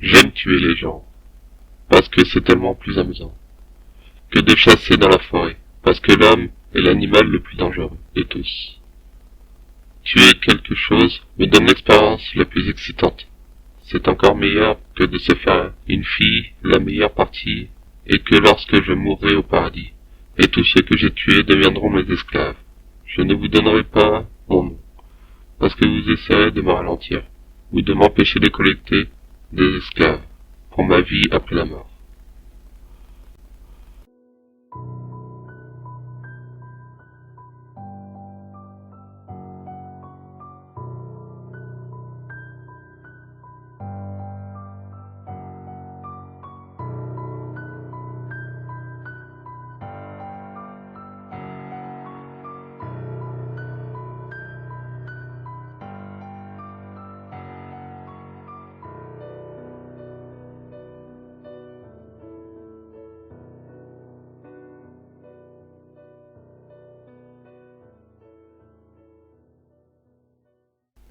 J'aime tuer les gens, parce que c'est tellement plus amusant que de chasser dans la forêt, parce que l'homme est l'animal le plus dangereux de tous. Tuer quelque chose me donne l'expérience la plus excitante. C'est encore meilleur que de se faire une fille la meilleure partie, et que lorsque je mourrai au paradis, et tous ceux que j'ai tués deviendront mes esclaves. Je ne vous donnerai pas mon nom, parce que vous essaierez de me ralentir, ou de m'empêcher de collecter des esclaves pour ma vie après la mort.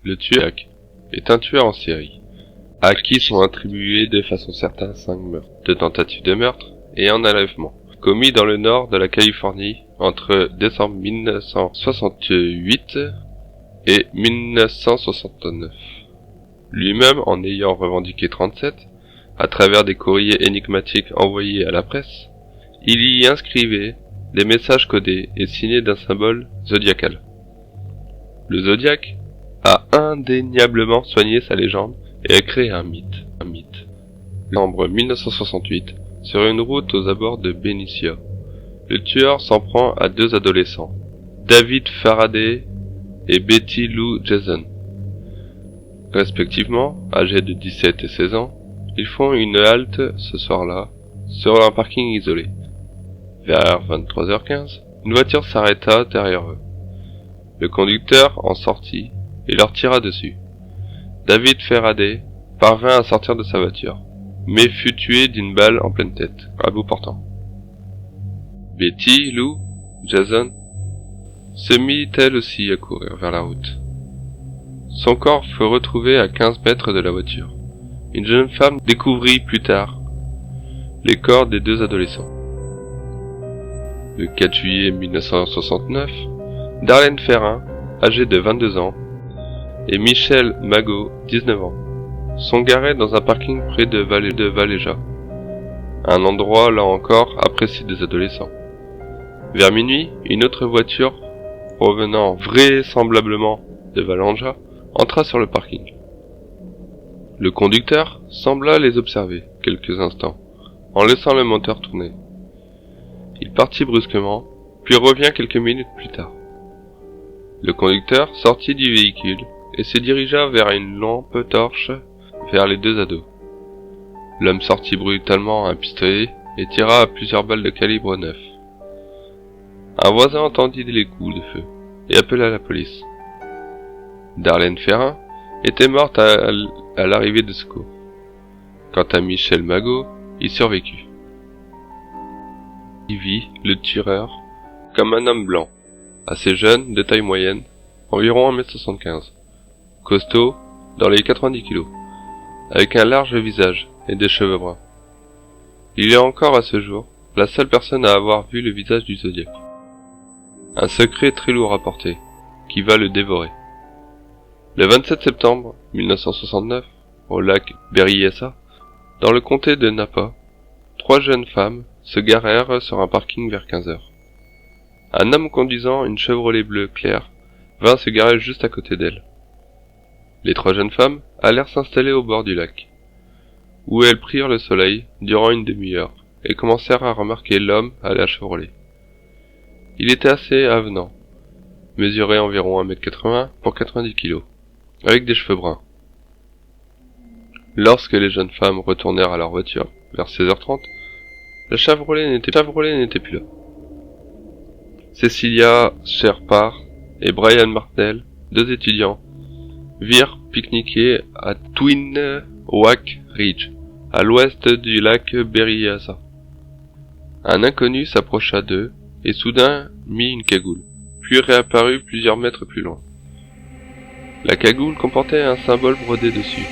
Le tueur est un tueur en série, à qui sont attribués de façon certaine 5 meurtres, 2 tentatives de meurtre et un enlèvement, commis dans le nord de la Californie entre décembre 1968 et 1969. Lui-même en ayant revendiqué 37, à travers des courriers énigmatiques envoyés à la presse, il y inscrivait des messages codés et signés d'un symbole zodiacal. Le zodiaque a indéniablement soigné sa légende et a créé un mythe. Décembre 1968, sur une route aux abords de Benicia, le tueur s'en prend à 2 adolescents, David Faraday et Betty Lou Jason. Respectivement, âgés de 17 et 16 ans, ils font une halte ce soir-là, sur un parking isolé. Vers 23h15, une voiture s'arrêta derrière eux. Le conducteur en sortit et leur tira dessus. David Faraday parvint à sortir de sa voiture, mais fut tué d'une balle en pleine tête, à bout portant. Betty Lou Jason se mit elle aussi à courir vers la route. Son corps fut retrouvé à 15 mètres de la voiture. Une jeune femme découvrit plus tard les corps des 2 adolescents. Le 4 juillet 1969, Darlene Ferrin, âgée de 22 ans, et Michel Magot, 19 ans, sont garés dans un parking près de Valéja, un endroit là encore apprécié des adolescents. Vers minuit, une autre voiture, provenant vraisemblablement de Valanja, entra sur le parking. Le conducteur sembla les observer quelques instants, en laissant le moteur tourner. Il partit brusquement, puis revint quelques minutes plus tard. Le conducteur sortit du véhicule et se dirigea vers une lampe torche vers les 2 ados. L'homme sortit brutalement un pistolet et tira à plusieurs balles de calibre 9. Un voisin entendit les coups de feu et appela la police. Darlene Ferrin était morte à l'arrivée de secours. Quant à Michel Magot, il survécut. Il vit le tueur comme un homme blanc, assez jeune, de taille moyenne, environ 1m75, costaud, dans les 90 kg, avec un large visage et des cheveux bruns. Il est encore à ce jour la seule personne à avoir vu le visage du zodiaque. Un secret très lourd à porter, qui va le dévorer. Le 27 septembre 1969, au lac Berryessa, dans le comté de Napa, 3 jeunes femmes se garèrent sur un parking vers 15 heures. Un homme conduisant une Chevrolet bleue claire vint se garer juste à côté d'elle. Les 3 jeunes femmes allèrent s'installer au bord du lac, où elles prirent le soleil durant une demi-heure et commencèrent à remarquer l'homme à la Chevrolet. Il était assez avenant, mesurait environ 1m80 pour 90 kg, avec des cheveux bruns. Lorsque les jeunes femmes retournèrent à leur voiture vers 16h30, la Chevrolet n'était plus là. Cecilia Sherpar et Brian Martel, 2 étudiants, virent pique-niquer à Twin Oak Ridge, à l'ouest du lac Berryessa. Un inconnu s'approcha d'eux et soudain mit une cagoule, puis réapparut plusieurs mètres plus loin. La cagoule comportait un symbole brodé dessus,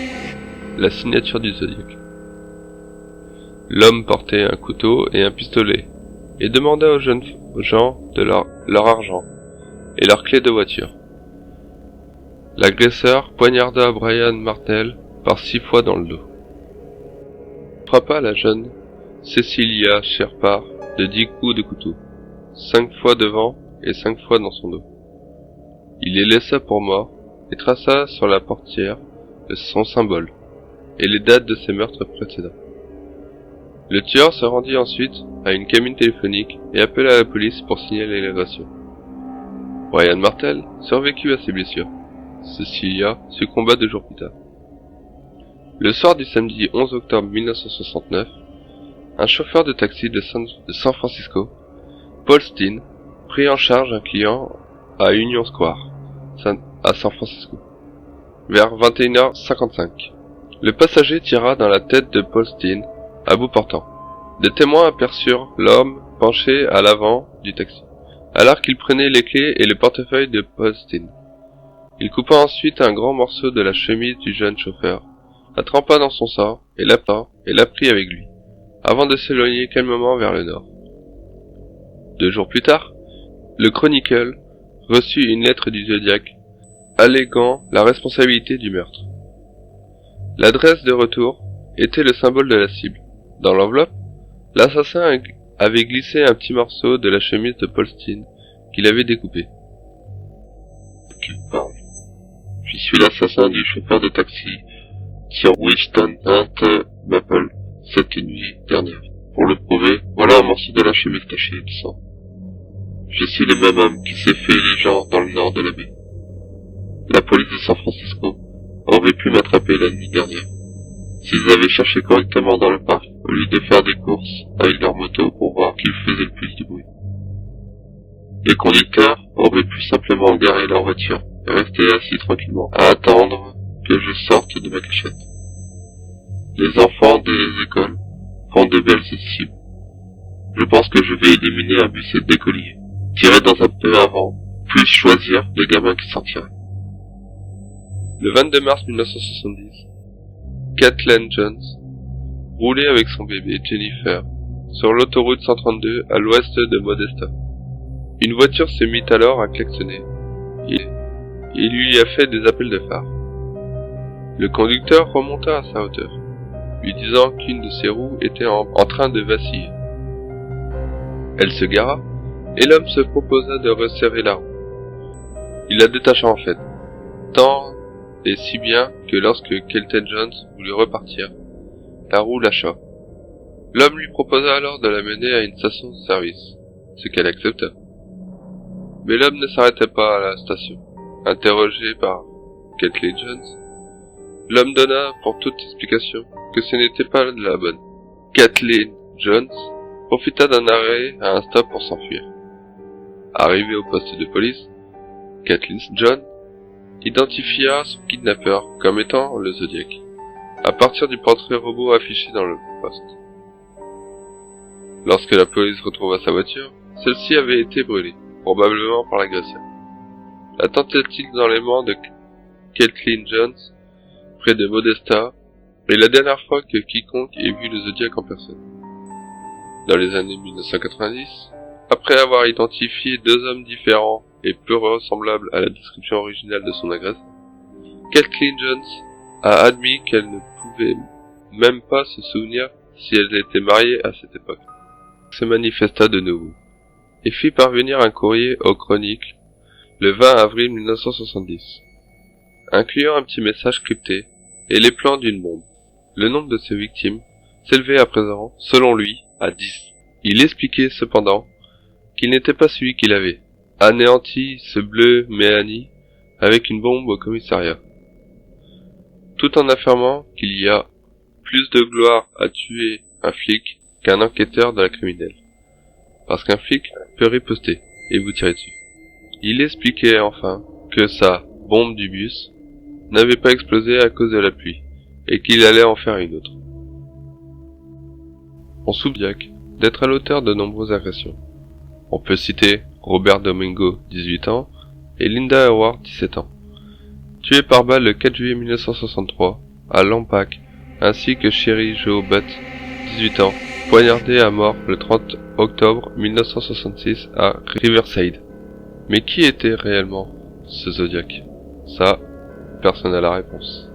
la signature du zodiaque. L'homme portait un couteau et un pistolet, et demanda aux jeunes gens de leur argent et leurs clés de voiture. L'agresseur poignarda Brian Martell par 6 fois dans le dos. Il frappa la jeune Cecilia Sherpar de 10 coups de couteau, 5 fois devant et 5 fois dans son dos. Il les laissa pour morts et traça sur la portière son symbole et les dates de ses meurtres précédents. Le tueur se rendit ensuite à une cabine téléphonique et appela la police pour signaler l'agression. Brian Martell survécut à ses blessures. Cecilia succomba 2 jours plus tard. Le soir du samedi 11 octobre 1969, un chauffeur de taxi de San Francisco, Paul Steen, prit en charge un client à Union Square, à San Francisco, vers 21h55. Le passager tira dans la tête de Paul Steen à bout portant. Des témoins aperçurent l'homme penché à l'avant du taxi, alors qu'il prenait les clés et le portefeuille de Paul Steen. Il coupa ensuite un grand morceau de la chemise du jeune chauffeur, la trempa dans son sang et la prit avec lui, avant de s'éloigner calmement vers le nord. 2 jours plus tard, le Chronicle reçut une lettre du Zodiac alléguant la responsabilité du meurtre. L'adresse de retour était le symbole de la cible. Dans l'enveloppe, l'assassin avait glissé un petit morceau de la chemise de Paul Steen qu'il avait découpé. Tu parles. Je suis l'assassin du chauffeur de taxi sur Winston Maple cette nuit dernière. Pour le prouver, voilà un morceau de la chemise taché de sang. Je suis le même homme qui s'est fait les gens dans le nord de la baie. La police de San Francisco aurait pu m'attraper la nuit dernière s'ils avaient cherché correctement dans le parc au lieu de faire des courses avec leur moto pour voir qui faisait le plus de bruit. Les conducteurs auraient pu simplement garer leur voiture et rester assis tranquillement à attendre que je sorte de ma cachette. Les enfants des écoles font de belles cibles. Je pense que je vais éliminer un bus d'écoliers, tirer dans un peu avant, puis choisir les gamins qui s'en tirent. Le 22 mars 1970, Kathleen Jones roulait avec son bébé Jennifer sur l'autoroute 132 à l'ouest de Modesta. Une voiture se mit alors à klaxonner et lui a fait des appels de phare. Le conducteur remonta à sa hauteur, lui disant qu'une de ses roues était en train de vaciller. Elle se gara et l'homme se proposa de resserrer la roue. Il la détacha en fait, tant et si bien que lorsque Kelton Jones voulut repartir, la roue lâcha. L'homme lui proposa alors de la mener à une station de service, ce qu'elle accepta. Mais l'homme ne s'arrêta pas à la station. Interrogé par Kathleen Jones, l'homme donna pour toute explication que ce n'était pas la bonne. Kathleen Jones profita d'un arrêt à un stop pour s'enfuir. Arrivé au poste de police, Kathleen Jones identifia son kidnappeur comme étant le Zodiac, à partir du portrait robot affiché dans le poste. Lorsque la police retrouva sa voiture, celle-ci avait été brûlée, probablement par l'agresseur. La tentative d'enlèvement de Kathleen Jones, près de Modesta, est la dernière fois que quiconque ait vu le Zodiac en personne. Dans les années 1990, après avoir identifié 2 hommes différents et peu ressemblables à la description originale de son agresseur, Kathleen Jones a admis qu'elle ne pouvait même pas se souvenir si elle était mariée à cette époque. Se manifesta de nouveau et fit parvenir un courrier aux Chroniques le 20 avril 1970, incluant un petit message crypté et les plans d'une bombe. Le nombre de ses victimes s'élevait à présent, selon lui, à 10. Il expliquait cependant qu'il n'était pas celui qu'il avait anéanti ce bleu Méani avec une bombe au commissariat, tout en affirmant qu'il y a plus de gloire à tuer un flic qu'un enquêteur de la criminelle, parce qu'un flic peut riposter et vous tirer dessus. Il expliquait enfin que sa bombe du bus n'avait pas explosé à cause de la pluie, et qu'il allait en faire une autre. On soupçonne d'être à l'auteur de nombreuses agressions. On peut citer Robert Domingo, 18 ans, et Linda Howard, 17 ans, tués par balle le 4 juillet 1963 à Lampac, ainsi que Sherry Jo Butt, 18 ans, poignardé à mort le 30 octobre 1966 à Riverside. Mais qui était réellement ce Zodiac? Ça, personne n'a la réponse.